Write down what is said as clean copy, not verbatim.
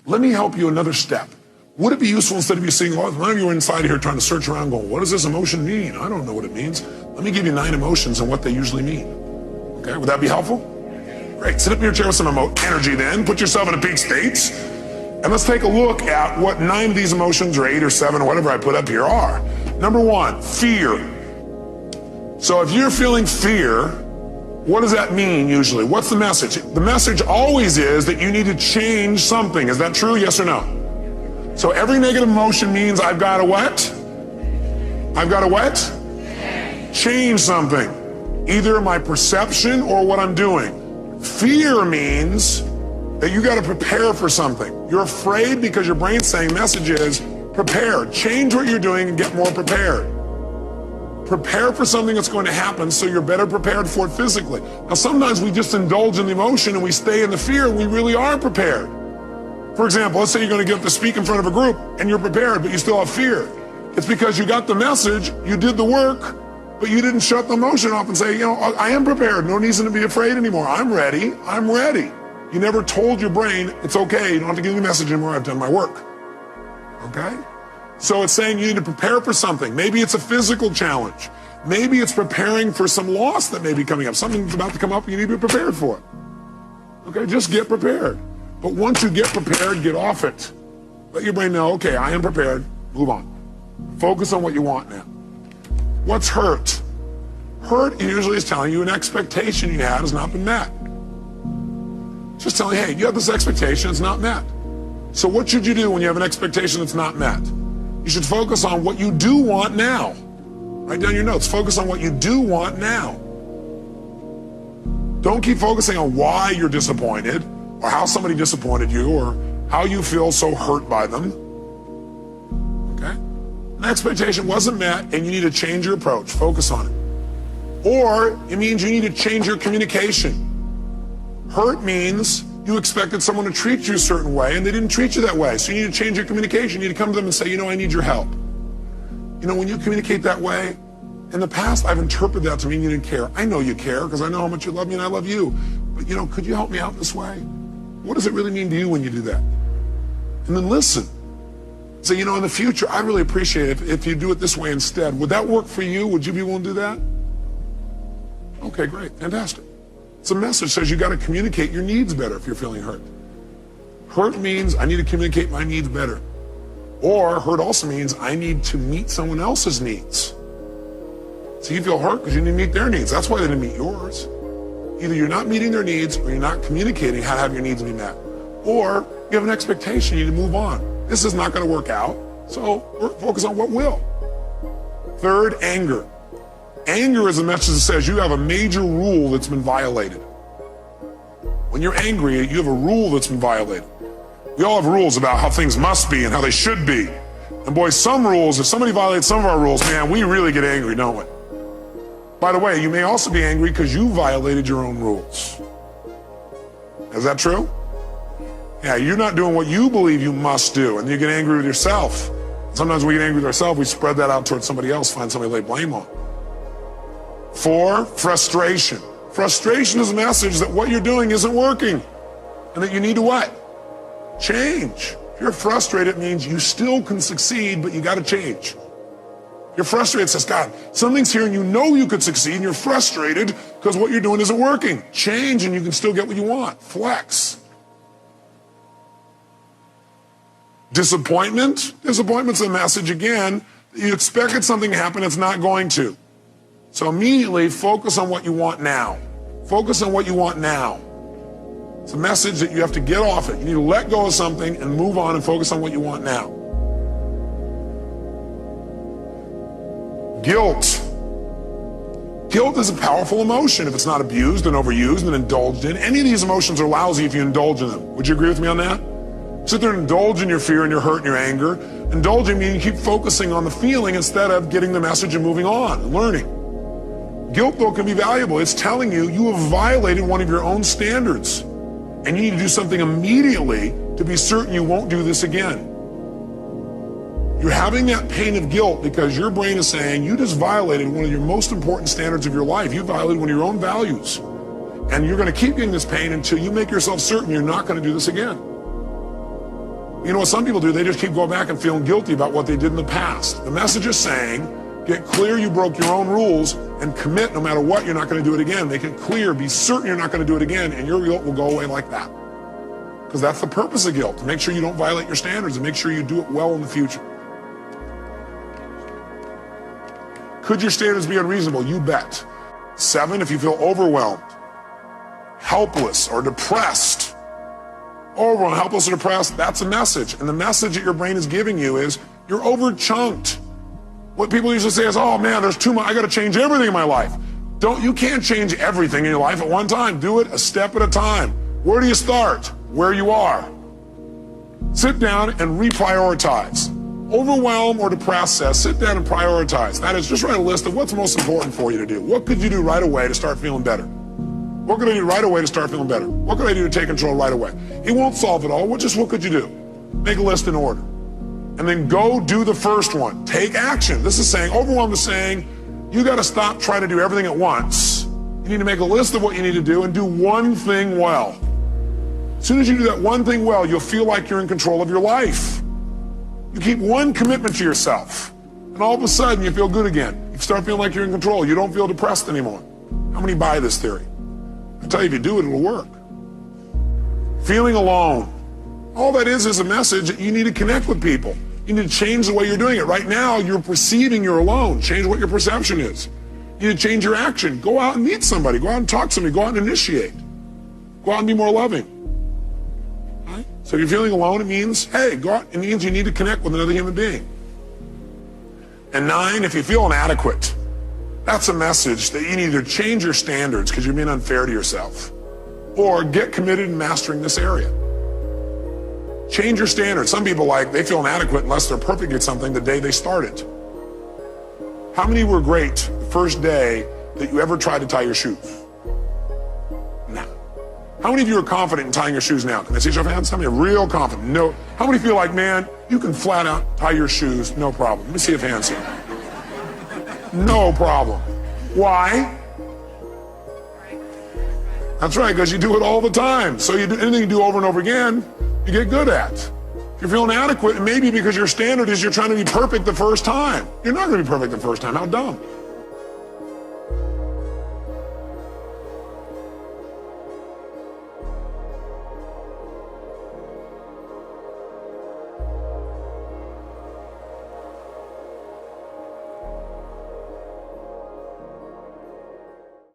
Let me help you another step. Would it be useful instead of you seeing, well, none of you are inside here trying to search around going, what does this emotion mean? I don't know what it means. Let me give you 9 emotions and what they usually mean. Okay, would that be helpful? Great, sit up in your chair with some energy then, put yourself in a peak state, and let's take a look at what 9 of these emotions, or 8 or 7 or whatever I put up here are. Number 1, fear. So if you're feeling fear, what does that mean usually? What's the message? The message always is that you need to change something. Is that true, yes or no? So every negative emotion means I've got to what? I've got to what? Change something. Either my perception or what I'm doing. Fear means that you got to prepare for something. You're afraid because your brain's saying message is prepare. Change what you're doing and get more prepared. Prepare for something that's going to happen so you're better prepared for it physically. Now sometimes we just indulge in the emotion and we stay in the fear and we really aren't prepared. For example, let's say you're going to get up to speak in front of a group and you're prepared, but you still have fear. It's because you got the message, you did the work, but you didn't shut the emotion off and say, you know, I am prepared. No reason to be afraid anymore. I'm ready. I'm ready. You never told your brain, it's okay. You don't have to give me the message anymore. I've done my work. Okay? So it's saying you need to prepare for something. Maybe it's a physical challenge. Maybe it's preparing for some loss that may be coming up. Something's about to come up and you need to be prepared for it. Okay? Just get prepared. But once you get prepared, get off it. Let your brain know, okay, I am prepared. Move on. Focus on what you want now. What's hurt? Hurt usually is telling you an expectation you had has not been met. Just telling you, hey, you have this expectation, it's not met. So what should you do when you have an expectation that's not met? You should focus on what you do want now. Write down your notes. Focus on what you do want now. Don't keep focusing on why you're disappointed, or how somebody disappointed you, or how you feel so hurt by them. Okay? An expectation wasn't met and you need to change your approach. Focus on it. Or it means you need to change your communication. Hurt means you expected someone to treat you a certain way and they didn't treat you that way. So you need to change your communication. You need to come to them and say, you know, I need your help. You know, when you communicate that way, in the past I've interpreted that to mean you didn't care. I know you care because I know how much you love me and I love you. But you know, could you help me out this way? What does it really mean to you when you do that? And then listen. Say, you know, in the future, I'd really appreciate it if you do it this way instead. Would that work for you? Would you be willing to do that? Okay, great, fantastic. It's a message that says you got to communicate your needs better if you're feeling hurt. Hurt means I need to communicate my needs better. Or hurt also means I need to meet someone else's needs. So you feel hurt because you didn't meet their needs. That's why they didn't meet yours. Either you're not meeting their needs or you're not communicating how to have your needs be met. Or you have an expectation, you need to move on. This is not going to work out, so focus on what will. Third, anger. Anger is a message that says you have a major rule that's been violated. When you're angry, you have a rule that's been violated. We all have rules about how things must be and how they should be. And boy, some rules, if somebody violates some of our rules, man, we really get angry, don't we? By the way, you may also be angry because you violated your own rules. Is that true? Yeah, you're not doing what you believe you must do, and you get angry with yourself. Sometimes we get angry with ourselves, we spread that out towards somebody else, find somebody to lay blame on. 4, frustration. Frustration is a message that what you're doing isn't working, and that you need to what? Change. If you're frustrated, it means you still can succeed, but you got to change. You're frustrated, says, God, something's here and you know you could succeed and you're frustrated because what you're doing isn't working. Change and you can still get what you want. Flex. Disappointment. Disappointment's a message, again, you expected something to happen, it's not going to. So immediately focus on what you want now. Focus on what you want now. It's a message that you have to get off it. You need to let go of something and move on and focus on what you want now. Guilt. Guilt is a powerful emotion if it's not abused and overused and indulged in. Any of these emotions are lousy if you indulge in them. Would you agree with me on that? Sit there and indulge in your fear and your hurt and your anger. Indulging means you keep focusing on the feeling instead of getting the message and moving on and learning. Guilt, though, can be valuable. It's telling you you have violated one of your own standards and you need to do something immediately to be certain you won't do this again. You're having that pain of guilt because your brain is saying you just violated one of your most important standards of your life. You violated one of your own values. And you're going to keep getting this pain until you make yourself certain you're not going to do this again. You know what some people do? They just keep going back and feeling guilty about what they did in the past. The message is saying, get clear you broke your own rules and commit no matter what, you're not going to do it again. Make it clear, be certain you're not going to do it again, and your guilt will go away like that. Because that's the purpose of guilt, to make sure you don't violate your standards and make sure you do it well in the future. Could your standards be unreasonable? You bet. 7, if you feel overwhelmed, helpless, or depressed. Overwhelmed, helpless, or depressed, that's a message. And the message that your brain is giving you is you're overchunked. What people usually say is, oh man, there's too much, I gotta change everything in my life. You can't change everything in your life at one time. Do it a step at a time. Where do you start? Where you are. Sit down and reprioritize. Overwhelmed or depressed says, sit down and prioritize. That is, just write a list of what's most important for you to do. What could you do right away to start feeling better? What could I do right away to start feeling better? What could I do to take control right away? It won't solve it all. What could you do? Make a list in order. And then go do the first one. Take action. This is saying, overwhelmed is saying, you got to stop trying to do everything at once. You need to make a list of what you need to do and do one thing well. As soon as you do that one thing well, you'll feel like you're in control of your life. You keep one commitment to yourself, and all of a sudden you feel good again. You start feeling like you're in control. You don't feel depressed anymore. How many buy this theory? I tell you, if you do it, it'll work. Feeling alone. All that is a message that you need to connect with people. You need to change the way you're doing it. Right now, you're perceiving you're alone. Change what your perception is. You need to change your action. Go out and meet somebody. Go out and talk to somebody. Go out and initiate. Go out and be more loving. Right? So if you're feeling alone, it means, hey, go out. It means you need to connect with another human being. And 9, if you feel inadequate, that's a message that you need to change your standards because you're being unfair to yourself, or get committed in mastering this area. Change your standards. Some people, they feel inadequate unless they're perfect at something the day they start it. How many were great the first day that you ever tried to tie your shoes? No. How many of you are confident in tying your shoes now? Can I see your hands? How many are real confident? No. How many feel like, man, you can flat out tie your shoes, no problem? Let me see if hands here. No problem. Why? That's right, because you do it all the time. So you do anything you do over and over again, you get good at. If you're feeling inadequate, it may be because your standard is you're trying to be perfect the first time. You're not going to be perfect the first time. How dumb.